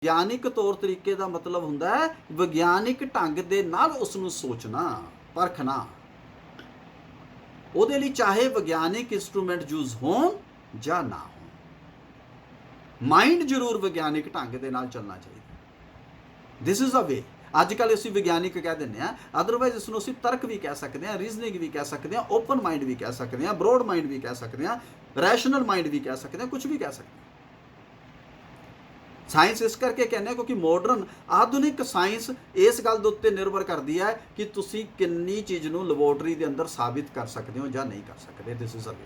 ਵਿਗਿਆਨਿਕ ਤੌਰ ਤਰੀਕੇ ਦਾ ਮਤਲਬ ਹੁੰਦਾ ਹੈ ਵਿਗਿਆਨਿਕ ਢੰਗ ਦੇ ਨਾਲ ਉਸ ਨੂੰ ਸੋਚਣਾ, ਪਰਖਣਾ। ਉਹਦੇ ਲਈ ਚਾਹੇ ਵਿਗਿਆਨਿਕ ਇੰਸਟਰੂਮੈਂਟ ਯੂਜ਼ ਹੋਣ ਜਾਂ ਨਾ ਹੋਣ, ਮਾਈਂਡ ਜ਼ਰੂਰ ਵਿਗਿਆਨਿਕ ਢੰਗ ਦੇ ਨਾਲ ਚੱਲਣਾ ਚਾਹੀਦਾ। ਦਿਸ ਇਜ਼ ਅ ਵੇ। ਅੱਜ ਕੱਲ੍ਹ ਅਸੀਂ ਵਿਗਿਆਨਿਕ ਕਹਿ ਦਿੰਦੇ ਹਾਂ, ਅਦਰਵਾਈਜ਼ ਇਸ ਨੂੰ ਅਸੀਂ ਤਰਕ ਵੀ ਕਹਿ ਸਕਦੇ ਹਾਂ, ਰੀਜ਼ਨਿੰਗ ਵੀ ਕਹਿ ਸਕਦੇ ਹਾਂ, ਓਪਨ ਮਾਈਂਡ ਵੀ ਕਹਿ ਸਕਦੇ ਹਾਂ, ਬਰੋਡ ਮਾਈਂਡ ਵੀ ਕਹਿ ਸਕਦੇ ਹਾਂ, ਰੈਸ਼ਨਲ ਮਾਈਂਡ ਵੀ ਕਹਿ ਸਕਦੇ ਹਾਂ, ਕੁਝ ਵੀ ਕਹਿ ਸਕਦੇ ਹਾਂ। ਸਾਇੰਸ ਇਸ ਕਰਕੇ ਕਹਿੰਦੇ ਕਿਉਂਕਿ ਮਾਡਰਨ ਆਧੁਨਿਕ ਸਾਇੰਸ ਇਸ ਗੱਲ ਦੇ ਉੱਤੇ ਨਿਰਭਰ ਕਰਦੀ ਹੈ ਕਿ ਤੁਸੀਂ ਕਿੰਨੀ ਚੀਜ਼ ਨੂੰ ਲੈਬੋਰਟਰੀ ਦੇ ਅੰਦਰ ਸਾਬਿਤ ਕਰ ਸਕਦੇ ਹੋ ਜਾਂ ਨਹੀਂ ਕਰ ਸਕਦੇ। ਦਿਸ ਇਜ਼ ਅ ਵੇ।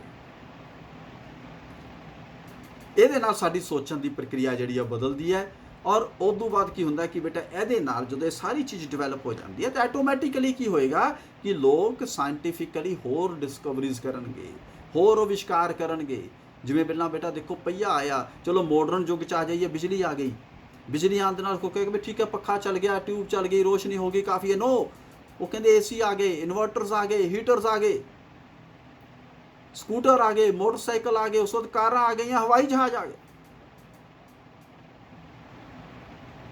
ਇਹਦੇ ਨਾਲ ਸਾਡੀ ਸੋਚਣ ਦੀ ਪ੍ਰਕਿਰਿਆ ਜਿਹੜੀ ਆ ਬਦਲਦੀ ਹੈ, ਔਰ ਉਸ ਤੋਂ ਬਾਅਦ ਕੀ ਹੁੰਦਾ ਕਿ ਬੇਟਾ ਇਹਦੇ ਨਾਲ ਜਦੋਂ ਇਹ ਸਾਰੀ ਚੀਜ਼ ਡਿਵੈਲਪ ਹੋ ਜਾਂਦੀ ਹੈ ਤਾਂ ਆਟੋਮੈਟਿਕਲੀ ਕੀ ਹੋਏਗਾ ਕਿ ਲੋਕ ਸਾਇੰਟੀਫਿਕਲੀ ਹੋਰ ਡਿਸਕਵਰੀਜ਼ ਕਰਨਗੇ, ਹੋਰ ਅਵਿਸ਼ਕਾਰ ਕਰਨਗੇ। ਜਿਵੇਂ ਪਹਿਲਾਂ ਬੇਟਾ ਦੇਖੋ ਪਹੀਆ ਆਇਆ, ਚਲੋ ਮਾਡਰਨ ਯੁੱਗ 'ਚ ਆ ਜਾਈਏ, ਬਿਜਲੀ ਆ ਗਈ। ਬਿਜਲੀ ਆਉਣ ਦੇ ਨਾਲ ਕੋਈ ਕਹੇਗਾ ਵੀ ਠੀਕ ਹੈ ਪੱਖਾ ਚੱਲ ਗਿਆ, ਟਿਊਬ ਚੱਲ ਗਈ, ਰੋਸ਼ਨੀ ਹੋ ਗਈ, ਕਾਫੀ ਹੈ। ਨੋ, ਉਹ ਕਹਿੰਦੇ ਏਸੀ ਆ ਗਏ, ਇਨਵਰਟਰਸ ਆ ਗਏ, ਹੀਟਰਸ ਆ ਗਏ, ਸਕੂਟਰ ਆ ਗਏ, ਮੋਟਰਸਾਈਕਲ ਆ ਗਏ, ਉਸ ਵਕਤ ਕਾਰਾਂ ਆ ਗਈਆਂ, ਹਵਾਈ ਜਹਾਜ਼ ਆ ਗਏ।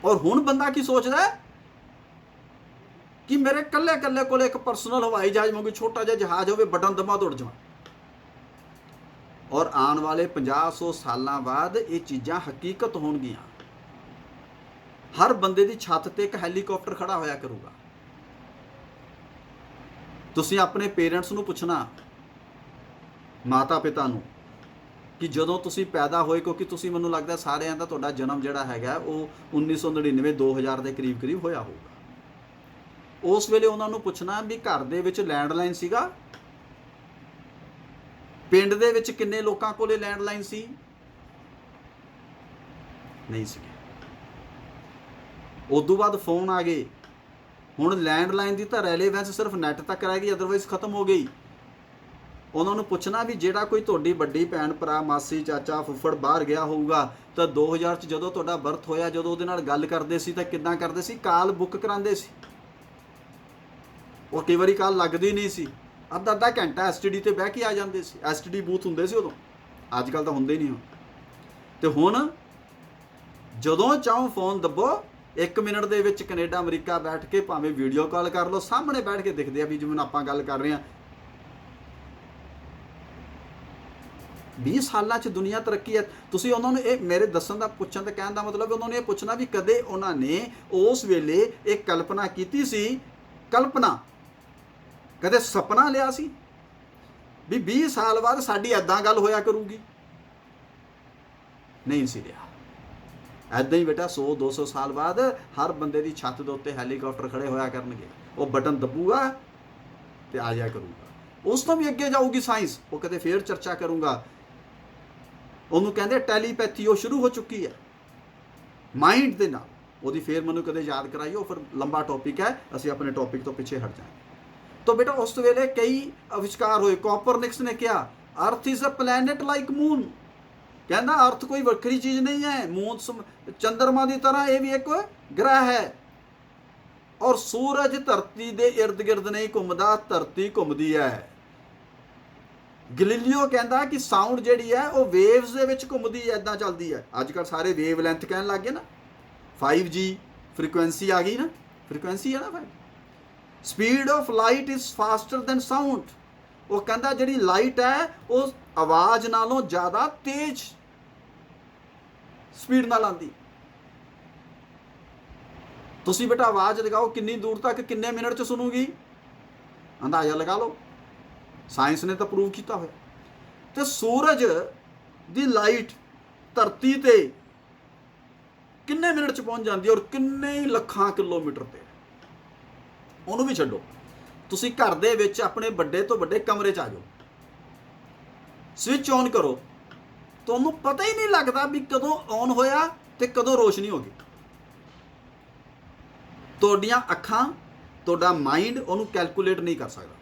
ਔਰ ਹੁਣ ਬੰਦਾ ਕੀ ਸੋਚਦਾ ਕਿ ਮੇਰੇ ਕੱਲੇ ਕੱਲੇ ਕੋਲ ਇੱਕ ਪਰਸਨਲ ਹਵਾਈ ਜਹਾਜ਼ ਵਾਂਗੂ ਛੋਟਾ ਜਿਹਾ ਜਹਾਜ਼ ਹੋਵੇ, ਬਟਨ ਦਬਾ ਦੌੜ ਜਾਵਾਂ। ਔਰ ਆਉਣ ਵਾਲੇ 50-100 ਸਾਲਾਂ ਬਾਅਦ ਇਹ ਚੀਜ਼ਾਂ ਹਕੀਕਤ ਹੋਣਗੀਆਂ। ਹਰ ਬੰਦੇ ਦੀ ਛੱਤ ਤੇ ਇੱਕ ਹੈਲੀਕਾਪਟਰ ਖੜਾ ਹੋਇਆ ਕਰੂਗਾ। ਤੁਸੀਂ ਆਪਣੇ ਪੇਰੈਂਟਸ ਨੂੰ ਪੁੱਛਣਾ, ਮਾਤਾ ਪਿਤਾ ਨੂੰ, ਕਿ ਜਦੋਂ ਤੁਸੀਂ ਪੈਦਾ ਹੋਏ, ਕਿਉਂਕਿ ਤੁਸੀਂ ਮੈਨੂੰ ਲੱਗਦਾ ਸਾਰਿਆਂ ਦਾ ਤੁਹਾਡਾ ਜਨਮ ਜਿਹੜਾ ਹੈਗਾ ਉਹ 1999-2000 ਦੇ ਕਰੀਬ ਕਰੀਬ ਹੋਇਆ ਹੋਊਗਾ। ਉਸ ਵੇਲੇ ਉਹਨਾਂ ਨੂੰ ਪੁੱਛਣਾ ਵੀ ਘਰ ਦੇ ਵਿੱਚ ਲੈਂਡਲਾਈਨ ਸੀਗਾ, ਪਿੰਡ ਦੇ ਵਿੱਚ ਕਿੰਨੇ ਲੋਕਾਂ ਕੋਲੇ ਲੈਂਡਲਾਈਨ ਸੀ? ਨਹੀਂ ਸੀ। ਉਦੋਂ ਬਾਅਦ ਫੋਨ ਆ ਗਏ। ਹੁਣ ਲੈਂਡਲਾਈਨ ਦੀ ਤਾਂ ਰੈਲੇਵੈਂਸ ਸਿਰਫ ਨੈਟ ਤੱਕ ਰਹਿ ਗਈ, ਅਦਰਵਾਈਜ਼ ਖਤਮ ਹੋ ਗਈ। ਉਹਨਾਂ ਨੂੰ ਪੁੱਛਣਾ ਵੀ ਜਿਹੜਾ ਕੋਈ ਤੁਹਾਡੀ ਵੱਡੀ ਭੈਣ ਭਰਾ, ਮਾਸੀ, ਚਾਚਾ, ਫੁੱਫੜ ਬਾਹਰ ਗਿਆ ਹੋਊਗਾ ਤਾਂ 2000 'ਚ ਜਦੋਂ ਤੁਹਾਡਾ ਬਰਥ ਹੋਇਆ, ਜਦੋਂ ਉਹਦੇ ਨਾਲ ਗੱਲ ਕਰਦੇ ਸੀ ਤਾਂ ਕਿੱਦਾਂ ਕਰਦੇ ਸੀ? ਕਾਲ ਬੁੱਕ ਕਰਾਉਂਦੇ ਸੀ। ਉਹ ਕਈ ਵਾਰੀ ਕਾਲ ਲੱਗਦੀ ਨਹੀਂ ਸੀ, ਅੱਧਾ ਘੰਟਾ STD ਤੇ ਬਹਿ ਕੇ ਆ ਜਾਂਦੇ ਸੀ। STD ਬੂਥ ਹੁੰਦੇ ਸੀ ਉਦੋਂ, ਅੱਜ ਕੱਲ੍ਹ ਤਾਂ ਹੁੰਦੇ ਹੀ ਨਹੀਂ ਹੁਣ। ਤੇ ਹੁਣ ਜਦੋਂ ਚਾਹੋ ਫੋਨ ਦੱਬੋ, 1 ਮਿੰਟ ਦੇ ਵਿੱਚ ਕੈਨੇਡਾ ਅਮਰੀਕਾ ਬੈਠ ਕੇ ਭਾਵੇਂ ਵੀਡੀਓ ਕਾਲ ਕਰ ਲਓ, ਸਾਹਮਣੇ ਬੈਠ ਕੇ ਦਿਖਦੇ ਆ ਵੀ ਜਿਵੇਂ ਆਪਾਂ ਗੱਲ ਕਰ ਰਹੇ ਹਾਂ। 20 ਸਾਲਾਂ 'ਚ ਦੁਨੀਆ ਤਰੱਕੀ ਹੈ। ਤੁਸੀਂ ਉਹਨਾਂ ਨੂੰ ਇਹ ਮੇਰੇ ਦੱਸਣ ਦਾ, ਪੁੱਛਣ ਦਾ, ਕਹਿਣ ਦਾ ਮਤਲਬ ਉਹਨਾਂ ਨੂੰ ਇਹ ਪੁੱਛਣਾ ਵੀ ਕਦੇ ਉਹਨਾਂ ਨੇ ਉਸ ਵੇਲੇ ਇਹ ਕਲਪਨਾ ਕੀਤੀ ਸੀ? ਕਲਪਨਾ ਕਦੇ ਸੁਪਨਾ ਲਿਆ ਸੀ ਵੀ 20 ਸਾਲ ਬਾਅਦ ਸਾਡੀ ਐਦਾਂ ਗੱਲ ਹੋਇਆ ਕਰੂਗੀ? ਨਹੀਂ ਸੀ ਲਿਆ। ਐਦਾਂ ਹੀ ਬੇਟਾ 100-200 ਸਾਲ ਬਾਅਦ ਹਰ ਬੰਦੇ ਦੀ ਛੱਤ ਦੇ ਉੱਤੇ ਹੈਲੀਕਾਪਟਰ ਖੜੇ ਹੋਇਆ ਕਰਨਗੇ। ਉਹ ਬਟਨ ਦੱਬੂਗਾ ਤੇ ਆ ਜਾਇਆ ਕਰੂਗਾ। ਉਸ ਤੋਂ ਵੀ ਅੱਗੇ ਜਾਊਗੀ ਸਾਇੰਸ, ਉਹ ਕਦੇ ਫੇਰ ਚਰਚਾ ਕਰੂੰਗਾ। ਉਹਨੂੰ ਕਹਿੰਦੇ ਟੈਲੀਪੈਥੀ, ਉਹ ਸ਼ੁਰੂ ਹੋ ਚੁੱਕੀ ਹੈ ਮਾਈਂਡ ਦੇ ਨਾਲ। ਉਹਦੀ ਫੇਰ ਮੈਨੂੰ ਕਦੇ ਯਾਦ ਕਰਾਈਓ, ਫਿਰ ਲੰਬਾ ਟੌਪਿਕ ਹੈ, ਅਸੀਂ ਆਪਣੇ ਟੌਪਿਕ ਤੋਂ ਪਿੱਛੇ ਹਟ ਜਾਵਾਂਗੇ। ਤਾਂ ਬੇਟਾ ਉਸ ਵੇਲੇ ਕਈ ਅਵਿਸ਼ਕਾਰ ਹੋਏ। ਕੋਪਰਨਿਕਸ ਨੇ ਕਿਹਾ earth is a planet like moon. ਕਹਿੰਦਾ ਅਰਥ ਕੋਈ ਵੱਖਰੀ ਚੀਜ਼ ਨਹੀਂ ਹੈ, ਮੂਨ ਚੰਦਰਮਾ ਦੀ ਤਰ੍ਹਾਂ ਇਹ ਵੀ ਇੱਕ ਗ੍ਰਹਿ ਹੈ, ਔਰ ਸੂਰਜ ਧਰਤੀ ਦੇ ਇਰਦ ਗਿਰਦ ਨਹੀਂ ਘੁੰਮਦਾ, ਧਰਤੀ ਘੁੰਮਦੀ ਹੈ। ਗੈਲੀਲੀਓ ਕਹਿੰਦਾ ਕਿ ਸਾਊਂਡ ਜਿਹੜੀ ਹੈ ਉਹ ਵੇਵਸ ਦੇ ਵਿੱਚ ਘੁੰਮਦੀ ਹੈ, ਇੱਦਾਂ ਚੱਲਦੀ ਹੈ। ਅੱਜ ਕੱਲ੍ਹ ਸਾਰੇ ਵੇਵ ਲੈਂਥ ਕਹਿਣ ਲੱਗ ਗਏ ਨਾ। 5G ਫ੍ਰੀਕੁਐਂਸੀ ਆ ਗਈ ਨਾ, ਫ੍ਰੀਕੁਐਂਸੀ ਹੈ ਨਾ 5। Speed of light is faster than sound. ਉਹ ਕਹਿੰਦਾ ਜਿਹੜੀ ਲਾਈਟ ਹੈ ਉਹ ਆਵਾਜ਼ ਨਾਲੋਂ ਜ਼ਿਆਦਾ ਤੇਜ਼ ਸਪੀਡ ਨਾਲ ਆਉਂਦੀ। ਤੁਸੀਂ ਬੇਟਾ ਆਵਾਜ਼ ਲਗਾਓ ਕਿੰਨੀ ਦੂਰ ਤੱਕ, ਕਿੰਨੇ ਮਿੰਟ 'ਚ ਸੁਣੂਗੀ? ਅੰਦਾਜ਼ਾ ਲਗਾ ਲਓ। ਸਾਇੰਸ ਨੇ ਤਾਂ ਪ੍ਰੂਵ ਕੀਤਾ ਹੋਇਆ। ਤੇ ਸੂਰਜ ਦੀ ਲਾਈਟ ਧਰਤੀ ਤੇ ਕਿੰਨੇ ਮਿੰਟ 'ਚ ਪਹੁੰਚ ਜਾਂਦੀ ਹੈ, ਔਰ ਕਿੰਨੇ ਲੱਖਾਂ ਕਿਲੋਮੀਟਰ ਤੇ। ਉਹਨੂੰ ਵੀ ਛੱਡੋ, ਤੁਸੀਂ ਘਰ ਦੇ ਵਿੱਚ ਆਪਣੇ ਵੱਡੇ ਤੋਂ ਵੱਡੇ ਕਮਰੇ 'ਚ ਆ ਜਾਓ, ਸਵਿਚ ਔਨ ਕਰੋ, ਤੁਹਾਨੂੰ ਪਤਾ ਹੀ ਨਹੀਂ ਲੱਗਦਾ ਵੀ ਕਦੋਂ ਔਨ ਹੋਇਆ ਤੇ ਕਦੋਂ ਰੋਸ਼ਨੀ ਹੋ ਗਈ। ਤੁਹਾਡੀਆਂ ਅੱਖਾਂ, ਤੁਹਾਡਾ ਮਾਈਂਡ ਉਹਨੂੰ ਕੈਲਕੂਲੇਟ ਨਹੀਂ ਕਰ ਸਕਦਾ,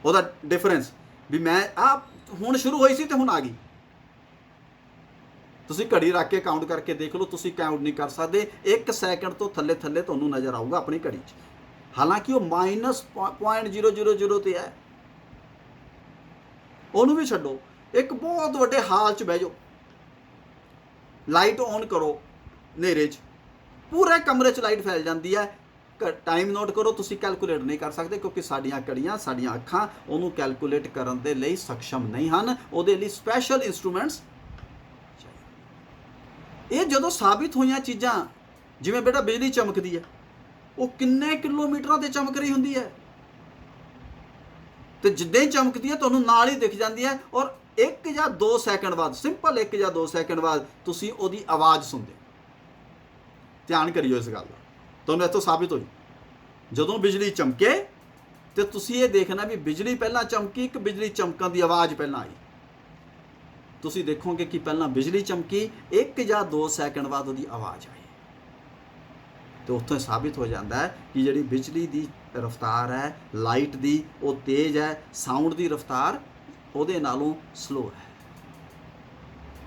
ਉਹਦਾ ਡਿਫਰੈਂਸ ਵੀ ਮੈਂ ਆ ਹੁਣ ਸ਼ੁਰੂ ਹੋਈ ਸੀ ਤੇ ਹੁਣ ਆ ਗਈ। ਤੁਸੀਂ ਘੜੀ ਰੱਖ ਕੇ ਕਾਊਂਟ ਕਰਕੇ ਦੇਖ ਲਓ, ਤੁਸੀਂ ਕਾਊਂਟ ਨਹੀਂ ਕਰ ਸਕਦੇ। 1 ਸੈਕਿੰਡ ਤੋਂ ਥੱਲੇ ਥੱਲੇ ਤੁਹਾਨੂੰ ਨਜ਼ਰ ਆਊਗਾ ਆਪਣੀ ਘੜੀ 'ਚ, ਹਾਲਾਂਕਿ ਉਹ -0.000 ਤੇ ਹੈ। ਉਹਨੂੰ ਵੀ ਛੱਡੋ, ਇੱਕ ਬਹੁਤ ਵੱਡੇ ਹਾਲ 'ਚ ਬਹਿ ਜਾਓ, ਲਾਈਟ ਔਨ ਕਰੋ, ਹਨੇਰੇ 'ਚ ਪੂਰੇ ਕਮਰੇ 'ਚ ਲਾਈਟ ਫੈਲ ਜਾਂਦੀ ਹੈ। ਟਾਈਮ ਨੋਟ ਕਰੋ, ਤੁਸੀਂ ਕੈਲਕੂਲੇਟ ਨਹੀਂ ਕਰ ਸਕਦੇ ਕਿਉਂਕਿ ਸਾਡੀਆਂ ਕੜੀਆਂ, ਸਾਡੀਆਂ ਅੱਖਾਂ ਉਹਨੂੰ ਕੈਲਕੂਲੇਟ ਕਰਨ ਦੇ ਲਈ ਸક્ષਮ ਨਹੀਂ ਹਨ। ਉਹਦੇ ਲਈ ਸਪੈਸ਼ਲ ਇੰਸਟਰੂਮੈਂਟਸ ਚਾਹੀਦੇ। ਇਹ ਜਦੋਂ ਸਾਬਿਤ ਹੋਈਆਂ ਚੀਜ਼ਾਂ, ਜਿਵੇਂ ਬੇਟਾ ਬਿਜਲੀ ਚਮਕਦੀ ਹੈ, ਉਹ ਕਿੰਨੇ ਕਿਲੋਮੀਟਰਾਂ ਤੇ ਚਮਕ ਰਹੀ ਹੁੰਦੀ ਹੈ, ਤੇ ਜਿੱਦਾਂ ਹੀ ਚਮਕਦੀ ਹੈ ਤੁਹਾਨੂੰ ਨਾਲ ਹੀ ਦਿਖ ਜਾਂਦੀ ਹੈ, ਔਰ 1 ਜਾਂ 2 ਸੈਕਿੰਡ ਬਾਅਦ, ਸਿੰਪਲ 1 ਜਾਂ 2 ਸੈਕਿੰਡ ਬਾਅਦ ਤੁਸੀਂ ਉਹਦੀ ਆਵਾਜ਼ ਸੁਣਦੇ। ਧਿਆਨ ਕਰਿਓ ਇਸ ਗੱਲ ਦਾ, ਤੁਹਾਨੂੰ ਇੱਥੋਂ ਸਾਬਿਤ ਹੋ ਜੂ। ਜਦੋਂ ਬਿਜਲੀ ਚਮਕੇ ਤੇ ਤੁਸੀਂ ਇਹ ਦੇਖਣਾ ਵੀ ਬਿਜਲੀ ਪਹਿਲਾਂ ਚਮਕੀ ਕਿ ਬਿਜਲੀ ਚਮਕਣ ਦੀ ਆਵਾਜ਼ ਪਹਿਲਾਂ ਆਈ। ਤੁਸੀਂ ਦੇਖੋਗੇ ਕਿ ਪਹਿਲਾਂ ਬਿਜਲੀ ਚਮਕੀ, 1 ਜਾਂ 2 ਸੈਕਿੰਡ ਬਾਅਦ ਉਹਦੀ ਆਵਾਜ਼ ਆਈ। ਤੇ ਉੱਥੋਂ ਸਾਬਿਤ ਹੋ ਜਾਂਦਾ ਹੈ ਕਿ ਜਿਹੜੀ ਬਿਜਲੀ ਦੀ ਰਫ਼ਤਾਰ ਹੈ, ਲਾਈਟ ਦੀ, ਉਹ ਤੇਜ਼ ਹੈ, ਸਾਊਂਡ ਦੀ ਰਫ਼ਤਾਰ ਉਹਦੇ ਨਾਲੋਂ ਸਲੋ ਹੈ।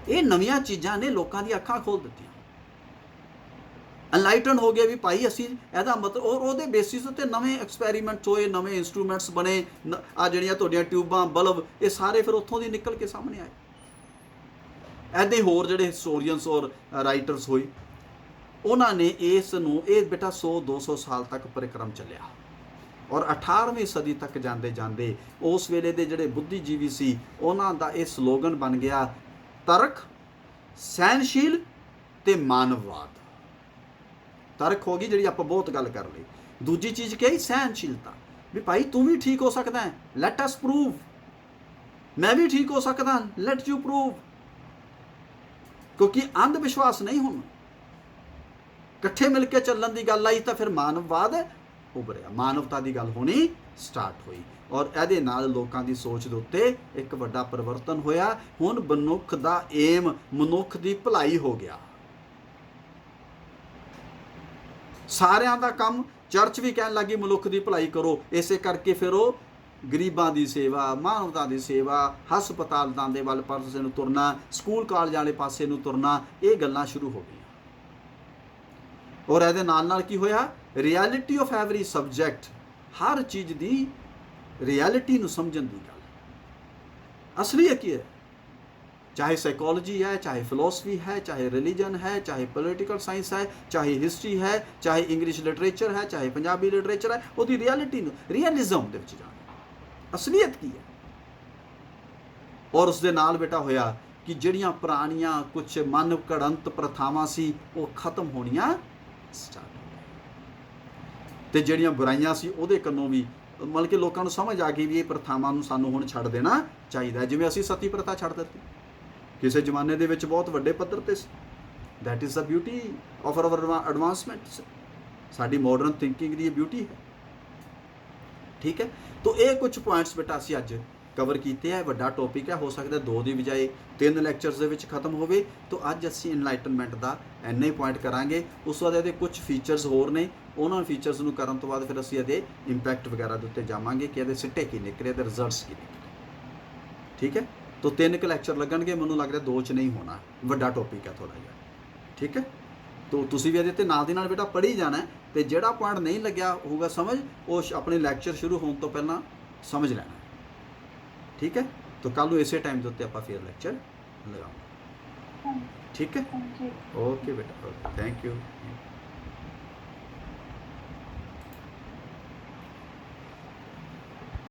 ਇਹ ਨਵੀਆਂ ਚੀਜ਼ਾਂ ਨੇ ਲੋਕਾਂ ਦੀਆਂ ਅੱਖਾਂ ਖੋਲ੍ਹ ਦਿੱਤੀਆਂ। ਅਨਲਾਈਟਨ ਹੋ ਗਏ ਵੀ ਭਾਈ ਅਸੀਂ ਇਹਦਾ ਮਤਲਬ, ਔਰ ਉਹਦੇ ਬੇਸਿਸ ਉੱਤੇ ਨਵੇਂ ਐਕਸਪੈਰੀਮੈਂਟ ਹੋਏ, ਨਵੇਂ ਇੰਸਟਰੂਮੈਂਟਸ ਬਣੇ। ਆ ਜਿਹੜੀਆਂ ਤੁਹਾਡੀਆਂ ਟਿਊਬਾਂ, ਬਲਬ, ਇਹ ਸਾਰੇ ਫਿਰ ਉੱਥੋਂ ਦੀ ਨਿਕਲ ਕੇ ਸਾਹਮਣੇ ਆਏ। ਇੱਦਾਂ ਹੀ ਹੋਰ ਜਿਹੜੇ ਹਿਸਟੋਰੀਅਨਸ ਔਰ ਰਾਈਟਰਸ ਹੋਏ, ਉਹਨਾਂ ਨੇ ਇਸ ਨੂੰ, ਇਹ ਬੇਟਾ 100-200 ਸਾਲ ਤੱਕ ਪ੍ਰਕਰਮ ਚੱਲਿਆ। ਔਰ 18ਵੀਂ ਸਦੀ ਤੱਕ ਜਾਂਦੇ ਜਾਂਦੇ ਉਸ ਵੇਲੇ ਦੇ ਜਿਹੜੇ ਬੁੱਧੀਜੀਵੀ ਸੀ, ਉਹਨਾਂ ਦਾ ਇਹ ਸਲੋਗਨ ਬਣ ਗਿਆ, ਤਰਕ, ਸਹਿਨਸ਼ੀਲ ਤੇ ਮਾਨਵਵਾਦ। ਤਰਕ ਹੋ ਗਈ ਜਿਹੜੀ ਆਪਾਂ ਬਹੁਤ ਗੱਲ ਕਰ ਲਈ। ਦੂਜੀ ਚੀਜ਼ ਕੀ ਹੈ? ਸਹਿਨਸ਼ੀਲਤਾ, ਵੀ ਭਾਈ ਤੂੰ ਵੀ ਠੀਕ ਹੋ ਸਕਦਾ ਹੈ, ਲੈਟ ਅਸ ਪ੍ਰੂਵ। ਮੈਂ ਵੀ ਠੀਕ ਹੋ ਸਕਦਾ, ਲੈਟ ਯੂ ਪ੍ਰੂਵ। ਕਿਉਂਕਿ ਅੰਧ ਵਿਸ਼ਵਾਸ ਨਹੀਂ ਹੁਣ, ਇਕੱਠੇ ਮਿਲ ਕੇ ਚੱਲਣ ਦੀ ਗੱਲ ਆਈ ਤਾਂ ਫਿਰ ਮਾਨਵਵਾਦ ਉਭਰਿਆ, ਮਾਨਵਤਾ ਦੀ ਗੱਲ ਹੋਣੀ ਸਟਾਰਟ ਹੋਈ। ਔਰ ਇਹਦੇ ਨਾਲ ਲੋਕਾਂ ਦੀ ਸੋਚ ਦੇ ਉੱਤੇ ਇੱਕ ਵੱਡਾ ਪਰਿਵਰਤਨ ਹੋਇਆ। ਹੁਣ ਮਨੁੱਖ ਦਾ ਏਮ ਮਨੁੱਖ ਦੀ ਭਲਾਈ ਹੋ ਗਿਆ। ਸਾਰਿਆਂ ਦਾ ਕੰਮ, ਚਰਚ ਵੀ ਕਹਿਣ ਲੱਗੀ ਮਨੁੱਖ ਦੀ ਭਲਾਈ ਕਰੋ। ਇਸੇ ਕਰਕੇ ਫਿਰ ਉਹ ਗਰੀਬਾਂ ਦੀ ਸੇਵਾ, ਮਾਨਵਤਾ ਦੀ ਸੇਵਾ, ਹਸਪਤਾਲਾਂ ਦੇ ਵੱਲ ਪਾਸੇ ਨੂੰ ਤੁਰਨਾ, ਸਕੂਲ ਕਾਲਜਾਂ ਵਾਲੇ ਪਾਸੇ ਨੂੰ ਤੁਰਨਾ, ਇਹ ਗੱਲਾਂ ਸ਼ੁਰੂ ਹੋ ਗਈਆਂ। ਔਰ ਇਹਦੇ ਨਾਲ ਨਾਲ ਕੀ ਹੋਇਆ? ਰਿਐਲਿਟੀ ਆਫ ਐਵਰੀ ਸਬਜੈਕਟ, ਹਰ ਚੀਜ਼ ਦੀ ਰਿਐਲਿਟੀ ਨੂੰ ਸਮਝਣ ਦੀ ਗੱਲ। ਅਸਲੀਅਤ ਕੀ ਹੈ? चाहे साइकोलॉजी है, चाहे फिलोसफी है, चाहे रिलीजन है, चाहे पोलिटिकल साइंस है, चाहे हिस्ट्री है, चाहे इंग्लिश लिटरेचर है, चाहे पंजाबी लिटरेचर है, ਉਹਦੀ रियलिटी ਨੂੰ, रियलिज्म ਦੇ ਵਿੱਚ ਜਾਣਾ, ਅਸਲੀਅਤ ਕੀ ਹੈ। ਔਰ ਉਸ ਦੇ ਨਾਲ ਬੇਟਾ ਹੋਇਆ ਕਿ ਜਿਹੜੀਆਂ ਪੁਰਾਣੀਆਂ ਕੁਝ ਮਨ ਘੜੰਤ ਪ੍ਰਥਾਵਾਂ ਸੀ, ਉਹ ਖਤਮ ਹੋਣੀਆਂ ਸਟਾਰਟ ਹੋ ਗਈਆਂ। ਤੇ ਜਿਹੜੀਆਂ ਬੁਰਾਈਆਂ ਸੀ ਉਹਦੇ ਕੰਨੋਂ ਵੀ ਮਤਲਬ ਕਿ ਲੋਕਾਂ ਨੂੰ ਸਮਝ ਆ ਗਈ ਵੀ ਇਹ ਪ੍ਰਥਾਵਾਂ ਨੂੰ ਸਾਨੂੰ ਹੁਣ ਛੱਡ ਦੇਣਾ ਚਾਹੀਦਾ। ਜਿਵੇਂ ਅਸੀਂ ਸਤੀ ਪ੍ਰਥਾ ਛੱਡ ਦਿੱਤੀ ਕਿਸੇ ਜ਼ਮਾਨੇ ਦੇ ਵਿੱਚ ਬਹੁਤ ਵੱਡੇ ਪੱਧਰ 'ਤੇ। That is the beauty of hour advancement. ਸਾਡੀ ਮਾਡਰਨ ਥਿੰਕਿੰਗ ਦੀ ਇਹ ਬਿਊਟੀ ਹੈ। ਠੀਕ ਹੈ, ਤਾਂ ਇਹ ਕੁਝ ਪੁਆਇੰਟਸ ਬੇਟਾ ਅਸੀਂ ਅੱਜ ਕਵਰ ਕੀਤੇ ਹੈ। ਵੱਡਾ ਟੌਪਿਕ ਹੈ, ਹੋ ਸਕਦਾ 2 ਦੀ ਬਜਾਏ 3 ਲੈਕਚਰਸ ਦੇ ਵਿੱਚ ਖਤਮ ਹੋਵੇ। ਤਾਂ ਅੱਜ ਅਸੀਂ ਇਨਲਾਈਟਨਮੈਂਟ ਦਾ ਇੰਨਾ ਹੀ ਪੁਆਇੰਟ ਕਰਾਂਗੇ। ਉਸ ਤੋਂ ਬਾਅਦ ਇਹਦੇ ਕੁਝ ਫੀਚਰਸ ਹੋਰ ਨੇ, ਉਹਨਾਂ ਫੀਚਰਸ ਨੂੰ ਕਰਨ ਤੋਂ ਬਾਅਦ ਫਿਰ ਅਸੀਂ ਇਹਦੇ ਇੰਪੈਕਟ ਵਗੈਰਾ ਦੇ ਉੱਤੇ ਜਾਵਾਂਗੇ ਕਿ ਇਹਦੇ ਸਿੱਟੇ ਕੀ ਨਿਕਲੇ, ਇਹਦੇ ਰਿਜ਼ਲਟਸ ਕੀ ਨਿਕਲੇ। ਠੀਕ ਹੈ, ਤਾਂ 3 ਲੈਕਚਰ ਲੱਗਣਗੇ। ਮੈਨੂੰ ਲੱਗਦਾ 2 'ਚ ਨਹੀਂ ਹੋਣਾ, ਵੱਡਾ ਟੌਪਿਕ ਹੈ ਥੋੜ੍ਹਾ ਜਿਹਾ। ਠੀਕ ਹੈ, ਤਾਂ ਤੁਸੀਂ ਵੀ ਇਹਦੇ 'ਤੇ ਨਾਲ ਦੀ ਨਾਲ ਬੇਟਾ ਪੜ੍ਹੀ ਜਾਣਾ, ਅਤੇ ਜਿਹੜਾ ਪੁਆਇੰਟ ਨਹੀਂ ਲੱਗਿਆ ਹੋਊਗਾ ਸਮਝ, ਉਹ ਆਪਣੇ ਲੈਕਚਰ ਸ਼ੁਰੂ ਹੋਣ ਤੋਂ ਪਹਿਲਾਂ ਸਮਝ ਲੈਣਾ। ਠੀਕ ਹੈ, ਤਾਂ ਕੱਲ੍ਹ ਨੂੰ ਇਸੇ ਟਾਈਮ ਦੇ ਉੱਤੇ ਆਪਾਂ ਫਿਰ ਲੈਕਚਰ ਲਗਾਵਾਂਗੇ। ਠੀਕ ਹੈ, ਓਕੇ ਬੇਟਾ, ਓਕੇ, ਥੈਂਕ ਯੂ।